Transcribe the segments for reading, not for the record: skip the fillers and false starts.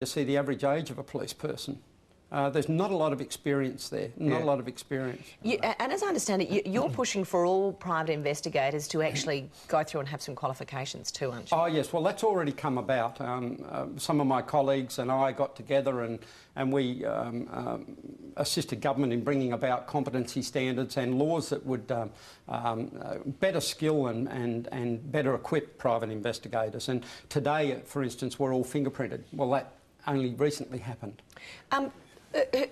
You see the average age of a police person. There's not a lot of experience there, not a lot of experience. And as I understand it, you're pushing for all private investigators to actually go through and have some qualifications too, aren't you? Oh yes, well that's already come about. Some of my colleagues and I got together and we assisted government in bringing about competency standards and laws that would better skill and better equip private investigators. And today, for instance, we're all fingerprinted. Well, that only recently happened.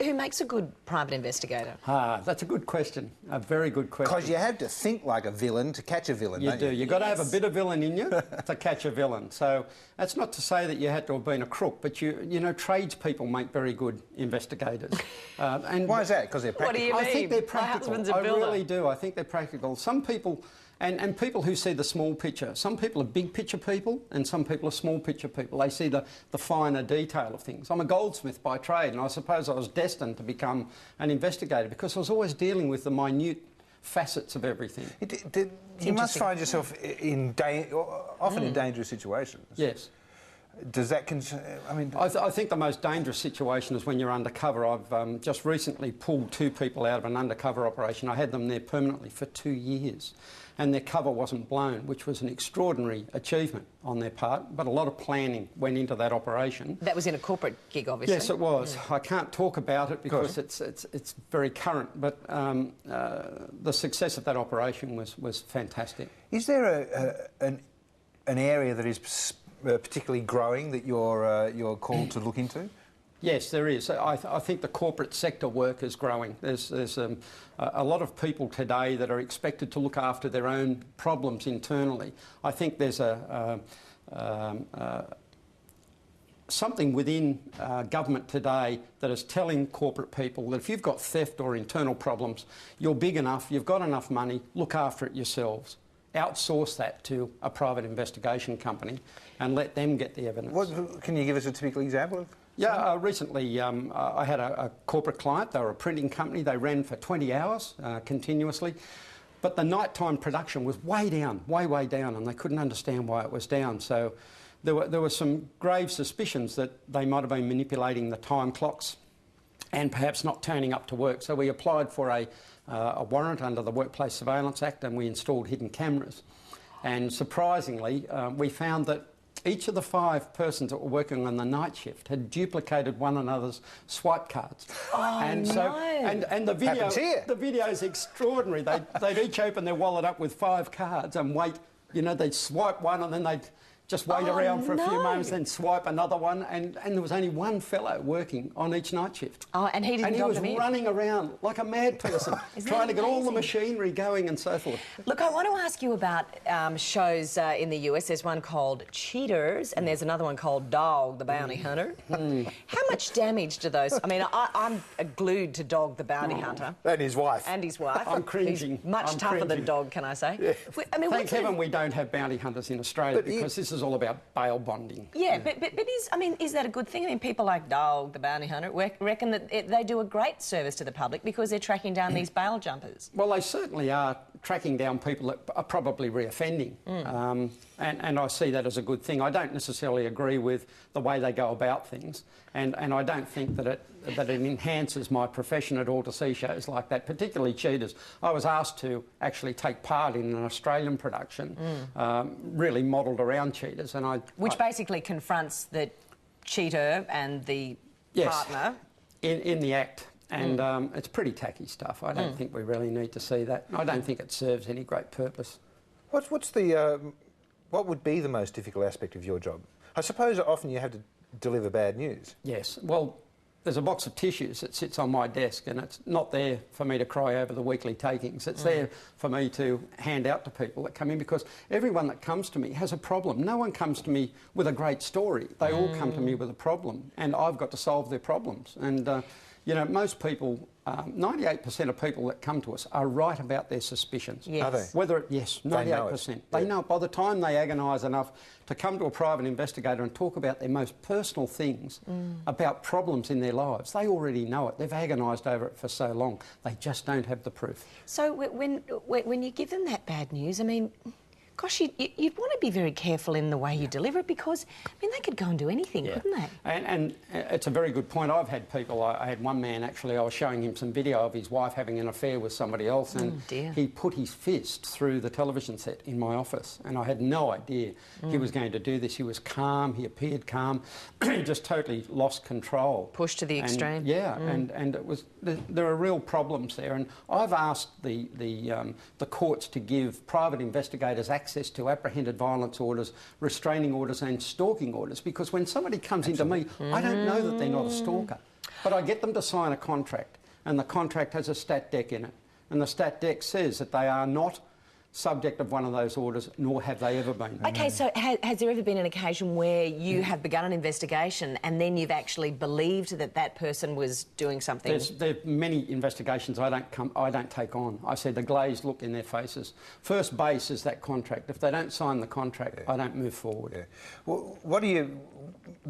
Who makes a good private investigator? That's a good question. A very good question. Because you have to think like a villain to catch a villain, don't you? You've got to have a bit of villain in you to catch a villain. So that's not to say that you had to have been a crook, but you know, tradespeople make very good investigators. And why is that? Because they're practical. What do you mean? I think they're practical. My husband's a I builder. really do. I think they're practical. Some people... And people who see the small picture. Some people are big picture people and some people are small picture people. They see the finer detail of things. I'm a goldsmith by trade and I suppose I was destined to become an investigator because I was always dealing with the minute facets of everything. You must find yourself often in dangerous situations. Yes. Does that I mean... I think the most dangerous situation is when you're undercover. I've just recently pulled 2 people out of an undercover operation. I had them there permanently for 2 years and their cover wasn't blown, which was an extraordinary achievement on their part, but a lot of planning went into that operation. That was in a corporate gig, obviously. Yes, it was. I can't talk about it because it's very current, but the success of that operation was fantastic. Is there an area that is particularly growing that you're called to look into? Yes, there is. I think the corporate sector work is growing. There's a lot of people today that are expected to look after their own problems internally. I think there's something within government today that is telling corporate people that if you've got theft or internal problems, you're big enough, you've got enough money, look after it yourselves. Outsource that to a private investigation company and let them get the evidence. Can you give us a typical example of? Yeah, recently I had a corporate client. They were a printing company. They ran for 20 hours continuously. But the nighttime production was way down, way down, and they couldn't understand why it was down. So there were some grave suspicions that they might have been manipulating the time clocks and perhaps not turning up to work. So we applied for a warrant under the Workplace Surveillance Act and we installed hidden cameras. And surprisingly, we found that each of the 5 persons that were working on the night shift had duplicated one another's swipe cards. Oh, and no. So, and the video is extraordinary. They'd each open their wallet up with 5 cards and wait. You know, they'd swipe one and then they'd just wait around for a few moments, then swipe another one, and there was only one fellow working on each night shift. Oh, and he didn't. And he was running around like a mad person, trying to get all the machinery going and so forth. Look, I want to ask you about shows in the US. There's one called Cheaters, and there's another one called Dog, the Bounty Hunter. How much damage do those... I mean, I'm glued to Dog, the Bounty Hunter. And his wife. And his wife. I'm cringing. He's much tougher than Dog, can I say? Yeah. I mean, Thank heaven we don't have bounty hunters in Australia because this is all about bail bonding. Yeah, but is that a good thing? I mean, people like Dog, the Bounty Hunter, reckon that they do a great service to the public because they're tracking down these bail jumpers. Well, they certainly are tracking down people that are probably reoffending, and I see that as a good thing. I don't necessarily agree with the way they go about things, and I don't think that it enhances my profession at all to see shows like that, particularly Cheaters. I was asked to actually take part in an Australian production, really modelled around Cheaters, and Which basically confronts the cheater and the partner. In the act. And it's pretty tacky stuff. I don't think we really need to see that. I don't think it serves any great purpose. What would be the most difficult aspect of your job? I suppose often you have to deliver bad news. Yes. Well, there's a box of tissues that sits on my desk and it's not there for me to cry over the weekly takings. It's there for me to hand out to people that come in because everyone that comes to me has a problem. No one comes to me with a great story. They all come to me with a problem and I've got to solve their problems. And, you know, most people, 98% of people that come to us are right about their suspicions. Yes. Are they? Whether yes, 98%. They know it. By the time they agonise enough to come to a private investigator and talk about their most personal things, about problems in their lives, they already know it. They've agonised over it for so long. They just don't have the proof. So when you give them that bad news, I mean, Gosh, you'd want to be very careful in the way you deliver it because, I mean, they could go and do anything, couldn't they? And it's a very good point. I've had people, I had one man actually, I was showing him some video of his wife having an affair with somebody else, and he put his fist through the television set in my office, and I had no idea he was going to do this. He was calm, he appeared calm, just totally lost control. Pushed to the extreme. Yeah, and it was, there are real problems there, and I've asked the courts to give private investigators access to apprehended violence orders, restraining orders and stalking orders, because when somebody comes into me, I don't know that they're not a stalker, but I get them to sign a contract, and the contract has a stat dec in it, and the stat dec says that they are not subject of one of those orders, nor have they ever been. OK, so has there ever been an occasion where you have begun an investigation and then you've actually believed that that person was doing something? There are many investigations I don't take on. I said the glazed look in their faces. First base is that contract. If they don't sign the contract, I don't move forward. Yeah. Well, what are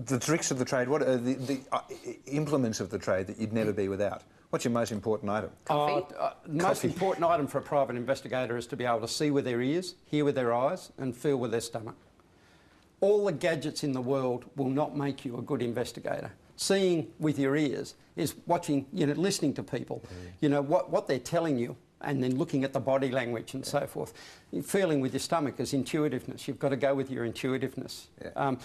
the tricks of the trade? What are the implements of the trade that you'd never be without? What's your most important item? Coffee? Most important item for a private investigator is to be able to see with their ears, hear with their eyes and feel with their stomach. All the gadgets in the world will not make you a good investigator. Seeing with your ears is watching, listening to people, what they're telling you, and then looking at the body language and so forth. Feeling with your stomach is intuitiveness. You've got to go with your intuitiveness. Yeah.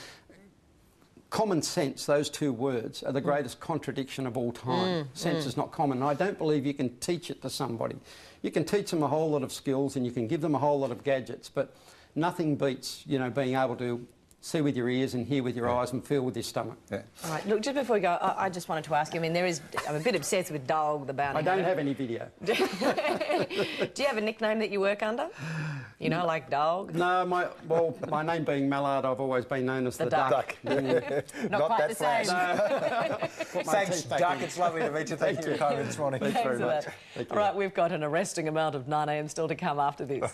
Common sense, those two words, are the greatest contradiction of all time. Sense is not common. And I don't believe you can teach it to somebody. You can teach them a whole lot of skills and you can give them a whole lot of gadgets, but nothing beats, being able to see with your ears and hear with your eyes and feel with your stomach. Yeah. All right, look, just before we go, I just wanted to ask you, I mean, I'm a bit obsessed with Dog, the bounty hunter. I don't have any video. Do you have a nickname that you work under? Like Dog? No, my name being Mallard, I've always been known as the Duck. Not quite the same. No. Thanks, Duck. It's lovely to meet you. Thank you for coming this morning. Thanks very much. All right, we've got an arresting amount of 9am still to come after this.